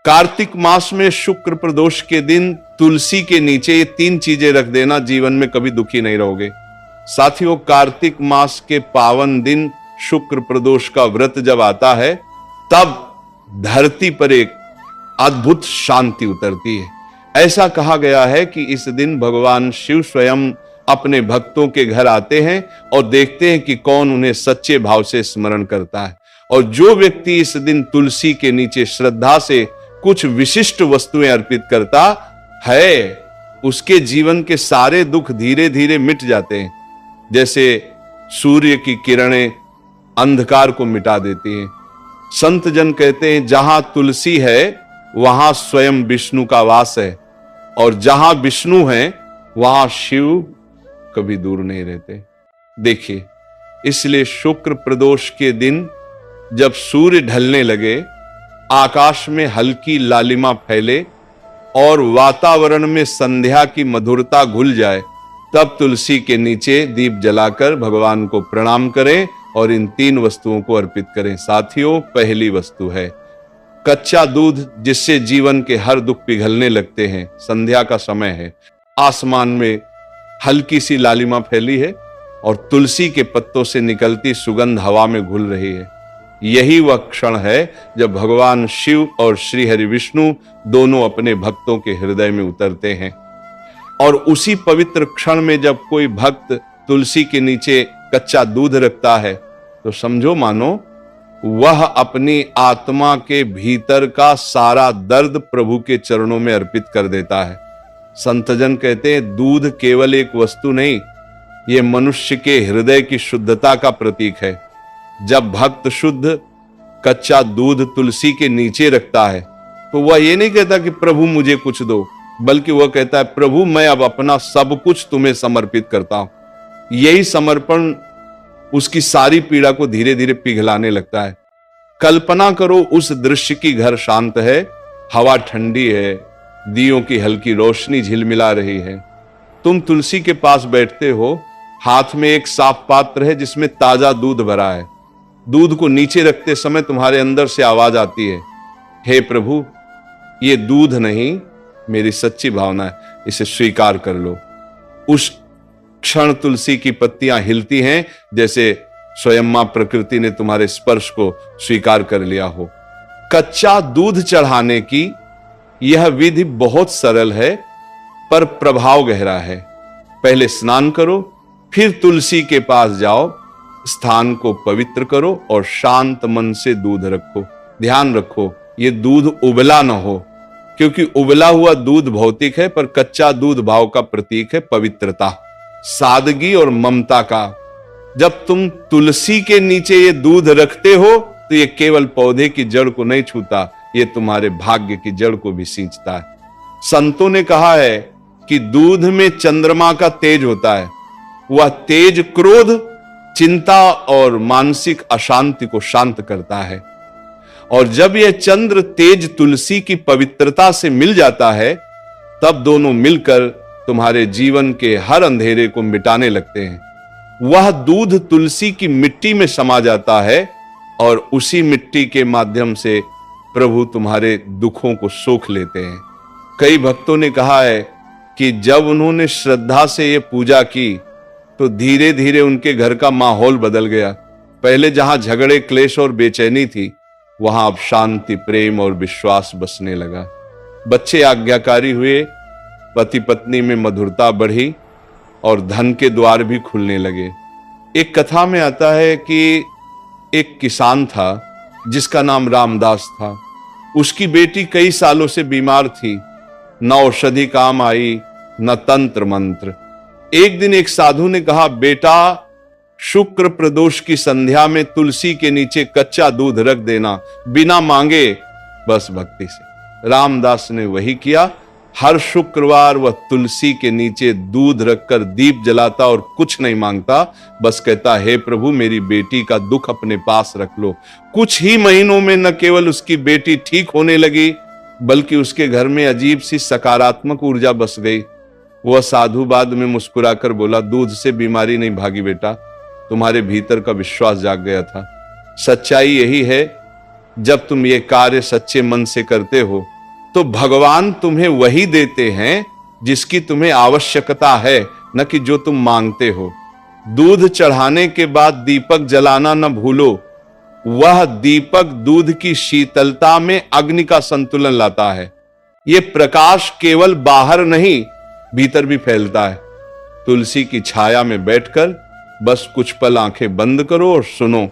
कार्तिक मास में शुक्र प्रदोष के दिन तुलसी के नीचे ये 3 चीजें रख देना, जीवन में कभी दुखी नहीं रहोगे। साथियों, कार्तिक मास के पावन दिन शुक्र प्रदोष का व्रत जब आता है, तब धरती पर एक अद्भुत शांति उतरती है। ऐसा कहा गया है कि इस दिन भगवान शिव स्वयं अपने भक्तों के घर आते हैं और देखते हैं कि कौन उन्हें सच्चे भाव से स्मरण करता है। और जो व्यक्ति इस दिन तुलसी के नीचे श्रद्धा से कुछ विशिष्ट वस्तुएं अर्पित करता है, उसके जीवन के सारे दुख धीरे धीरे मिट जाते हैं। जैसे सूर्य की किरणें अंधकार को मिटा देती हैं। संत जन कहते हैं, जहां तुलसी है वहां स्वयं विष्णु का वास है, और जहां विष्णु है वहां शिव कभी दूर नहीं रहते। देखिए, इसलिए शुक्र प्रदोष के दिन जब सूर्य ढलने लगे, आकाश में हल्की लालिमा फैले और वातावरण में संध्या की मधुरता घुल जाए, तब तुलसी के नीचे दीप जलाकर भगवान को प्रणाम करें और इन 3 वस्तुओं को अर्पित करें। साथियों, पहली वस्तु है कच्चा दूध, जिससे जीवन के हर दुख पिघलने लगते हैं। संध्या का समय है, आसमान में हल्की सी लालिमा फैली है और तुलसी के पत्तों से निकलती सुगंध हवा में घुल रही है। यही वह क्षण है जब भगवान शिव और श्री हरि विष्णु दोनों अपने भक्तों के हृदय में उतरते हैं। और उसी पवित्र क्षण में जब कोई भक्त तुलसी के नीचे कच्चा दूध रखता है, तो समझो मानो वह अपनी आत्मा के भीतर का सारा दर्द प्रभु के चरणों में अर्पित कर देता है। संतजन कहते हैं, दूध केवल एक वस्तु नहीं, ये मनुष्य के हृदय की शुद्धता का प्रतीक है। जब भक्त शुद्ध कच्चा दूध तुलसी के नीचे रखता है, तो वह ये नहीं कहता कि प्रभु मुझे कुछ दो, बल्कि वह कहता है, प्रभु मैं अब अपना सब कुछ तुम्हें समर्पित करता हूं। यही समर्पण उसकी सारी पीड़ा को धीरे धीरे पिघलाने लगता है। कल्पना करो उस दृश्य की, घर शांत है, हवा ठंडी है, दियों की हल्की रोशनी झिलमिला रही है। तुम तुलसी के पास बैठते हो, हाथ में एक साफ पात्र है जिसमें ताजा दूध भरा है। दूध को नीचे रखते समय तुम्हारे अंदर से आवाज आती है, हे प्रभु, ये दूध नहीं, मेरी सच्ची भावना है, इसे स्वीकार कर लो। उस क्षण तुलसी की पत्तियां हिलती हैं, जैसे स्वयं मां प्रकृति ने तुम्हारे स्पर्श को स्वीकार कर लिया हो। कच्चा दूध चढ़ाने की यह विधि बहुत सरल है, पर प्रभाव गहरा है। पहले स्नान करो, फिर तुलसी के पास जाओ, स्थान को पवित्र करो और शांत मन से दूध रखो। ध्यान रखो, ये दूध उबला न हो, क्योंकि उबला हुआ दूध भौतिक है, पर कच्चा दूध भाव का प्रतीक है, पवित्रता, सादगी और ममता का। जब तुम तुलसी के नीचे ये दूध रखते हो, तो ये केवल पौधे की जड़ को नहीं छूता, ये तुम्हारे भाग्य की जड़ को भी सींचता है। संतों ने कहा है कि दूध में चंद्रमा का तेज होता है। वह तेज क्रोध, चिंता और मानसिक अशांति को शांत करता है। और जब यह चंद्र तेज तुलसी की पवित्रता से मिल जाता है, तब दोनों मिलकर तुम्हारे जीवन के हर अंधेरे को मिटाने लगते हैं। वह दूध तुलसी की मिट्टी में समा जाता है और उसी मिट्टी के माध्यम से प्रभु तुम्हारे दुखों को सोख लेते हैं। कई भक्तों ने कहा है कि जब उन्होंने श्रद्धा से ये पूजा की, तो धीरे धीरे उनके घर का माहौल बदल गया। पहले जहां झगड़े, क्लेश और बेचैनी थी, वहां अब शांति, प्रेम और विश्वास बसने लगा। बच्चे आज्ञाकारी हुए, पति पत्नी में मधुरता बढ़ी और धन के द्वार भी खुलने लगे। एक कथा में आता है कि एक किसान था जिसका नाम रामदास था। उसकी बेटी कई सालों से बीमार थी, न औषधि काम आई, न तंत्र मंत्र। एक दिन एक साधु ने कहा, बेटा, शुक्र प्रदोष की संध्या में तुलसी के नीचे कच्चा दूध रख देना, बिना मांगे, बस भक्ति से। रामदास ने वही किया। हर शुक्रवार वह तुलसी के नीचे दूध रखकर दीप जलाता और कुछ नहीं मांगता, बस कहता, हे प्रभु, मेरी बेटी का दुख अपने पास रख लो। कुछ ही महीनों में न केवल उसकी बेटी ठीक होने लगी, बल्कि उसके घर में अजीब सी सकारात्मक ऊर्जा बस गई। वह साधु बाद में मुस्कुराकर बोला, दूध से बीमारी नहीं भागी बेटा, तुम्हारे भीतर का विश्वास जाग गया था। सच्चाई यही है, जब तुम ये कार्य सच्चे मन से करते हो, तो भगवान तुम्हें वही देते हैं जिसकी तुम्हें आवश्यकता है, न कि जो तुम मांगते हो। दूध चढ़ाने के बाद दीपक जलाना न भूलो। वह दीपक दूध की शीतलता में अग्नि का संतुलन लाता है। ये प्रकाश केवल बाहर नहीं, भीतर भी फैलता है। तुलसी की छाया में बैठकर बस कुछ पल आंखें बंद करो और सुनो।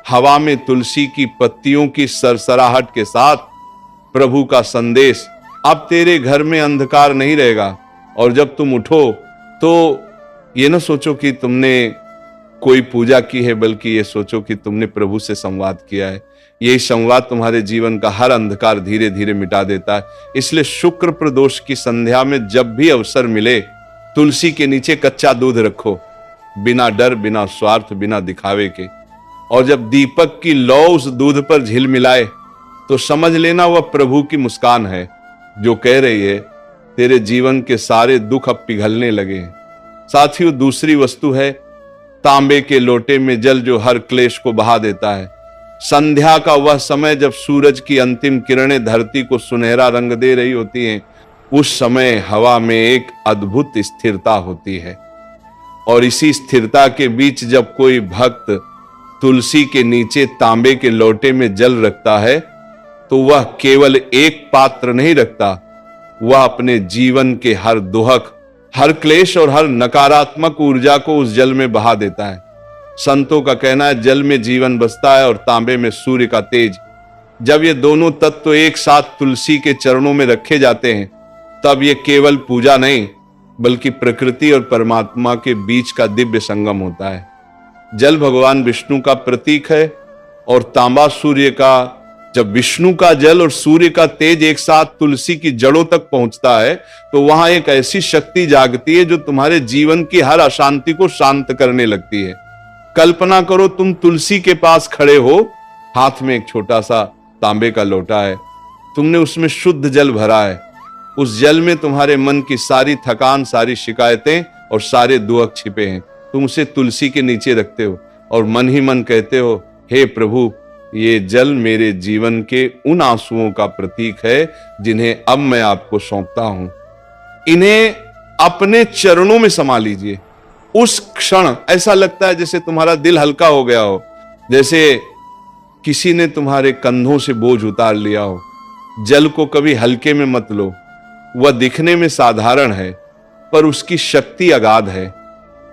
हवा में तुलसी की पत्तियों की सरसराहट के साथ प्रभु का संदेश। अब तेरे घर में अंधकार नहीं रहेगा। और जब तुम उठो तो ये ना सोचो कि तुमने कोई पूजा की है, बल्कि ये सोचो कि तुमने प्रभु से संवाद किया है। यही संवाद तुम्हारे जीवन का हर अंधकार धीरे धीरे मिटा देता है। इसलिए शुक्र प्रदोष की संध्या में जब भी अवसर मिले, तुलसी के नीचे कच्चा दूध रखो, बिना डर, बिना स्वार्थ, बिना दिखावे के। और जब दीपक की लौ उस दूध पर झिल मिलाए तो समझ लेना वह प्रभु की मुस्कान है, जो कह रही है तेरे जीवन के सारे दुख अब पिघलने लगे हैं। साथियों, दूसरी वस्तु है तांबे के लोटे में जल, जो हर क्लेश को बहा देता है। संध्या का वह समय जब सूरज की अंतिम किरणें धरती को सुनहरा रंग दे रही होती हैं, उस समय हवा में एक अद्भुत स्थिरता होती है। और इसी स्थिरता के बीच जब कोई भक्त तुलसी के नीचे तांबे के लोटे में जल रखता है, तो वह केवल एक पात्र नहीं रखता, वह अपने जीवन के हर दुहक, हर क्लेश और हर नकारात्मक ऊर्जा को उस जल में बहा देता है। संतों का कहना है जल में जीवन बसता है और तांबे में सूर्य का तेज। जब ये दोनों तत्व एक साथ तुलसी के चरणों में रखे जाते हैं, तब ये केवल पूजा नहीं, बल्कि प्रकृति और परमात्मा के बीच का दिव्य संगम होता है। जल भगवान विष्णु का प्रतीक है और तांबा सूर्य का। जब विष्णु का जल और सूर्य का तेज एक साथ तुलसी की जड़ों तक पहुंचता है, तो वहां एक ऐसी शक्ति जागती है जो तुम्हारे जीवन की हर अशांति को शांत करने लगती है। कल्पना करो तुम तुलसी के पास खड़े हो, हाथ में एक छोटा सा तांबे का लोटा है, तुमने उसमें शुद्ध जल भरा है। उस जल में तुम्हारे मन की सारी थकान, सारी शिकायतें और सारे दुख छिपे हैं। तुम उसे तुलसी के नीचे रखते हो और मन ही मन कहते हो, हे प्रभु, ये जल मेरे जीवन के उन आंसुओं का प्रतीक है जिन्हें अब मैं आपको सौंपता हूं। इन्हें अपने चरणों में समा लीजिए। उस क्षण ऐसा लगता है जैसे तुम्हारा दिल हल्का हो गया हो, जैसे किसी ने तुम्हारे कंधों से बोझ उतार लिया हो। जल को कभी हल्के में मत लो। वह दिखने में साधारण है, पर उसकी शक्ति अगाध है।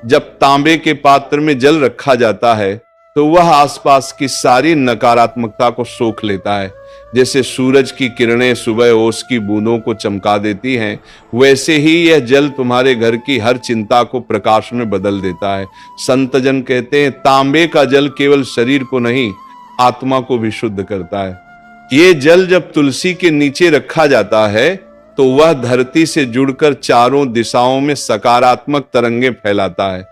जब तांबे के पात्र में जल रखा जाता है, तो वह आसपास की सारी नकारात्मकता को सोख लेता है। जैसे सूरज की किरणें सुबह ओस की बूंदों को चमका देती हैं, वैसे ही यह जल तुम्हारे घर की हर चिंता को प्रकाश में बदल देता है। संतजन कहते हैं, तांबे का जल केवल शरीर को नहीं, आत्मा को भी शुद्ध करता है। ये जल जब तुलसी के नीचे रखा जाता है, तो वह धरती से जुड़कर चारों दिशाओं में सकारात्मक तरंगे फैलाता है।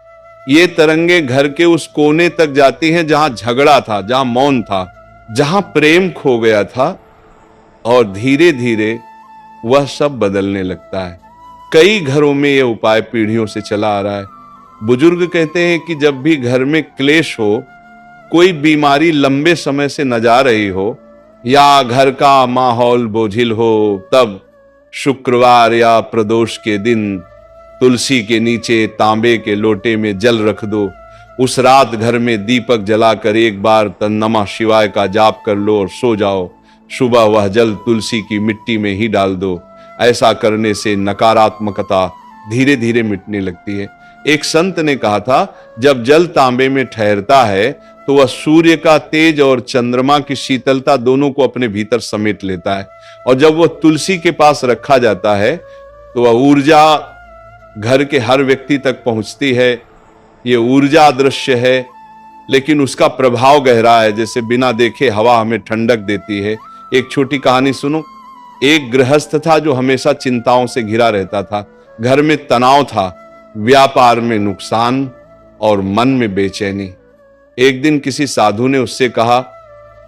ये तरंगे घर के उस कोने तक जाती हैं जहां झगड़ा था, जहां मौन था, जहां प्रेम खो गया था, और धीरे धीरे वह सब बदलने लगता है। कई घरों में यह उपाय पीढ़ियों से चला आ रहा है। बुजुर्ग कहते हैं कि जब भी घर में क्लेश हो, कोई बीमारी लंबे समय से न जा रही हो, या घर का माहौल बोझिल हो, तब शुक्रवार या प्रदोष के दिन तुलसी के नीचे तांबे के लोटे में जल रख दो। उस रात घर में दीपक जलाकर एक बार नमः शिवाय का जाप कर लो और सो जाओ। सुबह वह जल तुलसी की मिट्टी में ही डाल दो। ऐसा करने से नकारात्मकता धीरे धीरे मिटने लगती है। एक संत ने कहा था, जब जल तांबे में ठहरता है तो वह सूर्य का तेज और चंद्रमा की शीतलता दोनों को अपने भीतर समेट लेता है। और जब वह तुलसी के पास रखा जाता है, तो वह ऊर्जा घर के हर व्यक्ति तक पहुंचती है। ये ऊर्जा अदृश्य है, लेकिन उसका प्रभाव गहरा है। जैसे बिना देखे हवा हमें ठंडक देती है। एक छोटी कहानी सुनो। एक गृहस्थ था जो हमेशा चिंताओं से घिरा रहता था। घर में तनाव था, व्यापार में नुकसान और मन में बेचैनी। एक दिन किसी साधु ने उससे कहा,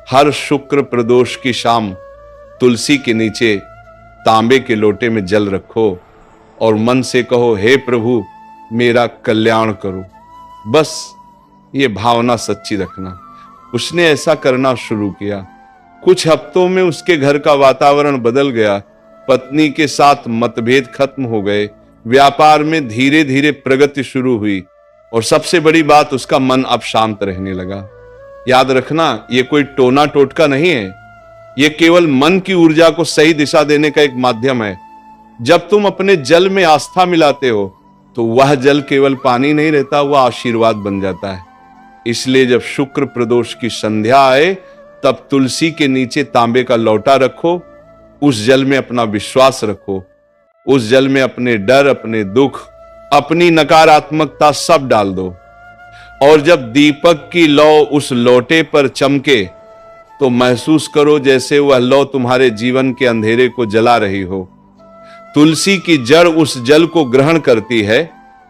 हर शुक्र प्रदोष की शाम तुलसी के नीचे तांबे के लोटे में जल रखो और मन से कहो, हे प्रभु, मेरा कल्याण करो। बस ये भावना सच्ची रखना। उसने ऐसा करना शुरू किया। कुछ हफ्तों में उसके घर का वातावरण बदल गया। पत्नी के साथ मतभेद खत्म हो गए, व्यापार में धीरे धीरे प्रगति शुरू हुई और सबसे बड़ी बात, उसका मन अब शांत रहने लगा। याद रखना, ये कोई टोना टोटका नहीं है, ये केवल मन की ऊर्जा को सही दिशा देने का एक माध्यम है। जब तुम अपने जल में आस्था मिलाते हो तो वह जल केवल पानी नहीं रहता, वह आशीर्वाद बन जाता है। इसलिए जब शुक्र प्रदोष की संध्या आए तब तुलसी के नीचे तांबे का लौटा रखो, उस जल में अपना विश्वास रखो, उस जल में अपने डर, अपने दुख, अपनी नकारात्मकता सब डाल दो। और जब दीपक की लौ उस लोटे पर चमके तो महसूस करो जैसे वह लौ तुम्हारे जीवन के अंधेरे को जला रही हो। तुलसी की जड़ उस जल को ग्रहण करती है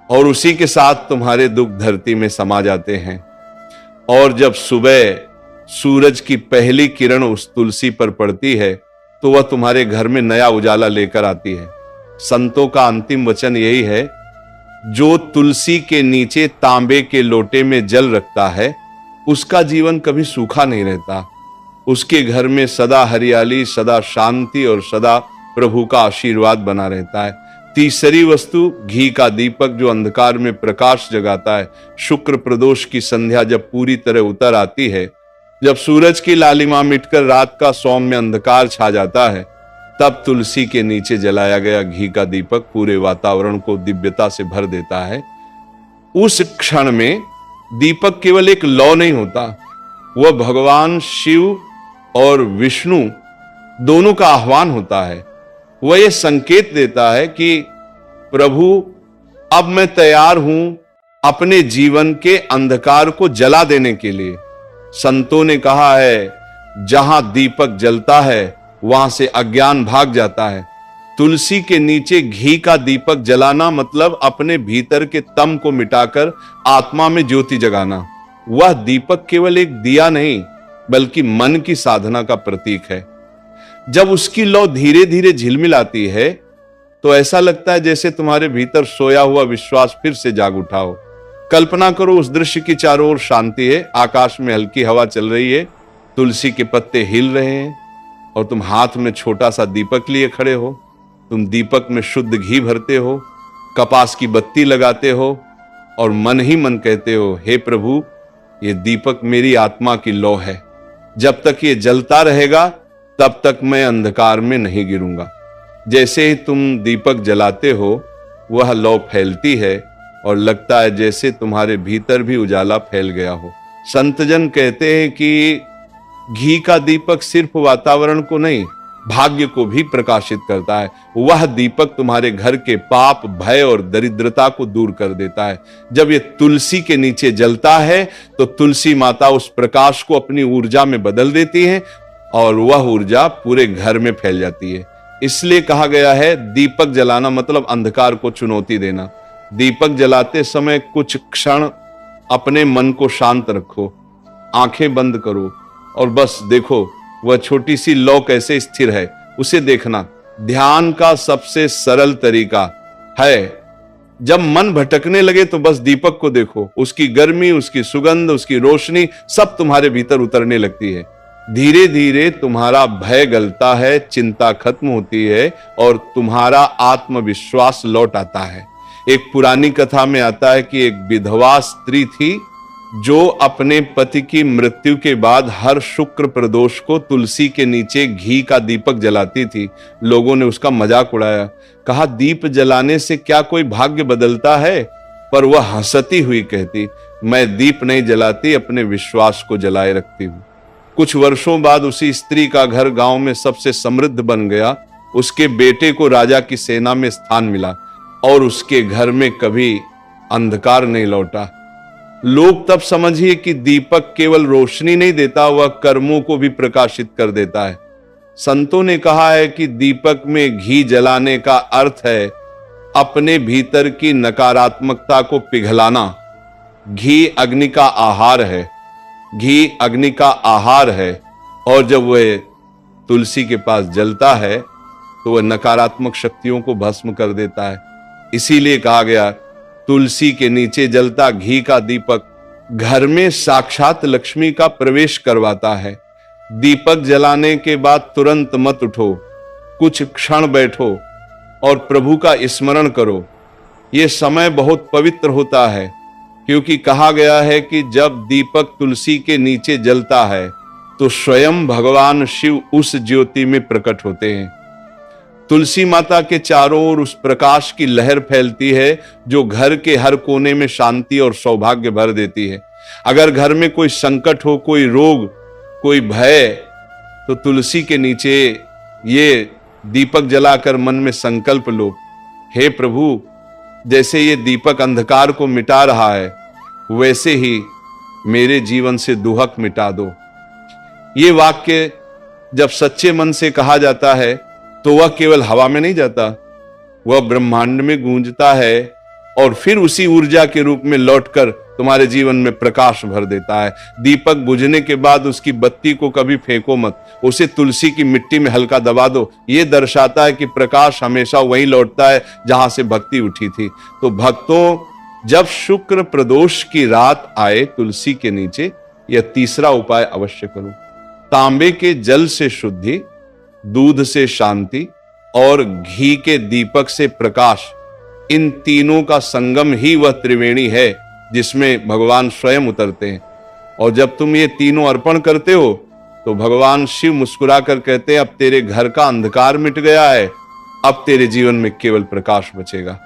और उसी के साथ तुम्हारे दुख धरती में समा जाते हैं। और जब सुबह सूरज की पहली किरण उस तुलसी पर पड़ती है तो वह तुम्हारे घर में नया उजाला लेकर आती है। संतों का अंतिम वचन यही है, जो तुलसी के नीचे तांबे के लोटे में जल रखता है उसका जीवन कभी सूखा नहीं रहता, उसके घर में सदा हरियाली, सदा शांति और सदा प्रभु का आशीर्वाद बना रहता है। तीसरी वस्तु, घी का दीपक जो अंधकार में प्रकाश जगाता है। शुक्र प्रदोष की संध्या जब पूरी तरह उतर आती है, जब सूरज की लालिमा मिटकर रात का सौम्य अंधकार छा जाता है, तब तुलसी के नीचे जलाया गया घी का दीपक पूरे वातावरण को दिव्यता से भर देता है। उस क्षण में दीपक केवल एक लौ नहीं होता, वह भगवान शिव और विष्णु दोनों का आह्वान होता है। वह यह संकेत देता है कि प्रभु, अब मैं तैयार हूं अपने जीवन के अंधकार को जला देने के लिए। संतों ने कहा है, जहां दीपक जलता है वहां से अज्ञान भाग जाता है। तुलसी के नीचे घी का दीपक जलाना मतलब अपने भीतर के तम को मिटाकर आत्मा में ज्योति जगाना। वह दीपक केवल एक दिया नहीं बल्कि मन की साधना का प्रतीक है। जब उसकी लौ धीरे धीरे झिलमिलाती है तो ऐसा लगता है जैसे तुम्हारे भीतर सोया हुआ विश्वास फिर से जाग उठा हो। कल्पना करो, उस दृश्य की चारों ओर शांति है, आकाश में हल्की हवा चल रही है, तुलसी के पत्ते हिल रहे हैं और तुम हाथ में छोटा सा दीपक लिए खड़े हो। तुम दीपक में शुद्ध घी भरते हो, कपास की बत्ती लगाते हो और मन ही मन कहते हो, हे प्रभु, ये दीपक मेरी आत्मा की लौ है, जब तक ये जलता रहेगा तब तक मैं अंधकार में नहीं गिरूंगा। जैसे ही तुम दीपक जलाते हो वह लौ फैलती है और लगता है जैसे तुम्हारे भीतर भी उजाला फैल गया हो। संतजन कहते हैं कि घी का दीपक सिर्फ वातावरण को नहीं, भाग्य को भी प्रकाशित करता है। वह दीपक तुम्हारे घर के पाप, भय और दरिद्रता को दूर कर देता है। जब ये तुलसी के नीचे जलता है तो तुलसी माता उस प्रकाश को अपनी ऊर्जा में बदल देती है और वह ऊर्जा पूरे घर में फैल जाती है। इसलिए कहा गया है, दीपक जलाना मतलब अंधकार को चुनौती देना। दीपक जलाते समय कुछ क्षण अपने मन को शांत रखो, आंखें बंद करो और बस देखो वह छोटी सी लौ कैसे स्थिर है, उसे देखना। ध्यान का सबसे सरल तरीका है, जब मन भटकने लगे तो बस दीपक को देखो, उसकी गर्मी, उसकी सुगंध, उसकी रोशनी सब तुम्हारे भीतर उतरने लगती है। धीरे धीरे तुम्हारा भय गलता है, चिंता खत्म होती है और तुम्हारा आत्मविश्वास लौट आता है। एक पुरानी कथा में आता है कि एक विधवा स्त्री थी जो अपने पति की मृत्यु के बाद हर शुक्र प्रदोष को तुलसी के नीचे घी का दीपक जलाती थी। लोगों ने उसका मजाक उड़ाया, कहा, दीप जलाने से क्या कोई भाग्य बदलता है? पर वह हंसती हुई कहती, मैं दीप नहीं जलाती, अपने विश्वास को जलाए रखती हूं। कुछ वर्षों बाद उसी स्त्री का घर गांव में सबसे समृद्ध बन गया। उसके बेटे को राजा की सेना में स्थान मिला और उसके घर में कभी अंधकार नहीं लौटा। लोग तब समझिए कि दीपक केवल रोशनी नहीं देता, वह कर्मों को भी प्रकाशित कर देता है। संतों ने कहा है कि दीपक में घी जलाने का अर्थ है अपने भीतर की नकारात्मकता को पिघलाना। घी अग्नि का आहार है, घी अग्नि का आहार है और जब वह तुलसी के पास जलता है तो वह नकारात्मक शक्तियों को भस्म कर देता है। इसीलिए कहा गया, तुलसी के नीचे जलता घी का दीपक घर में साक्षात लक्ष्मी का प्रवेश करवाता है। दीपक जलाने के बाद तुरंत मत उठो, कुछ क्षण बैठो और प्रभु का स्मरण करो। ये समय बहुत पवित्र होता है, क्योंकि कहा गया है कि जब दीपक तुलसी के नीचे जलता है तो स्वयं भगवान शिव उस ज्योति में प्रकट होते हैं। तुलसी माता के चारों ओर उस प्रकाश की लहर फैलती है जो घर के हर कोने में शांति और सौभाग्य भर देती है। अगर घर में कोई संकट हो, कोई रोग, कोई भय, तो तुलसी के नीचे ये दीपक जलाकर मन में संकल्प लो, हे प्रभु, जैसे ये दीपक अंधकार को मिटा रहा है, वैसे ही मेरे जीवन से दुहक मिटा दो। ये वाक्य जब सच्चे मन से कहा जाता है तो वह केवल हवा में नहीं जाता, वह ब्रह्मांड में गूंजता है और फिर उसी ऊर्जा के रूप में लौटकर तुम्हारे जीवन में प्रकाश भर देता है। दीपक बुझने के बाद उसकी बत्ती को कभी फेंको मत, उसे तुलसी की मिट्टी में हल्का दबा दो। यह दर्शाता है कि प्रकाश हमेशा वहीं लौटता है जहां से भक्ति उठी थी। तो भक्तों, जब शुक्र प्रदोष की रात आए तुलसी के नीचे, यह तीसरा उपाय अवश्य करो। तांबे के जल से शुद्धि, दूध से शांति और घी के दीपक से प्रकाश, इन तीनों का संगम ही वह त्रिवेणी है जिसमें भगवान स्वयं उतरते हैं। और जब तुम ये तीनों अर्पण करते हो तो भगवान शिव मुस्कुराकर कहते हैं, अब तेरे घर का अंधकार मिट गया है, अब तेरे जीवन में केवल प्रकाश बचेगा।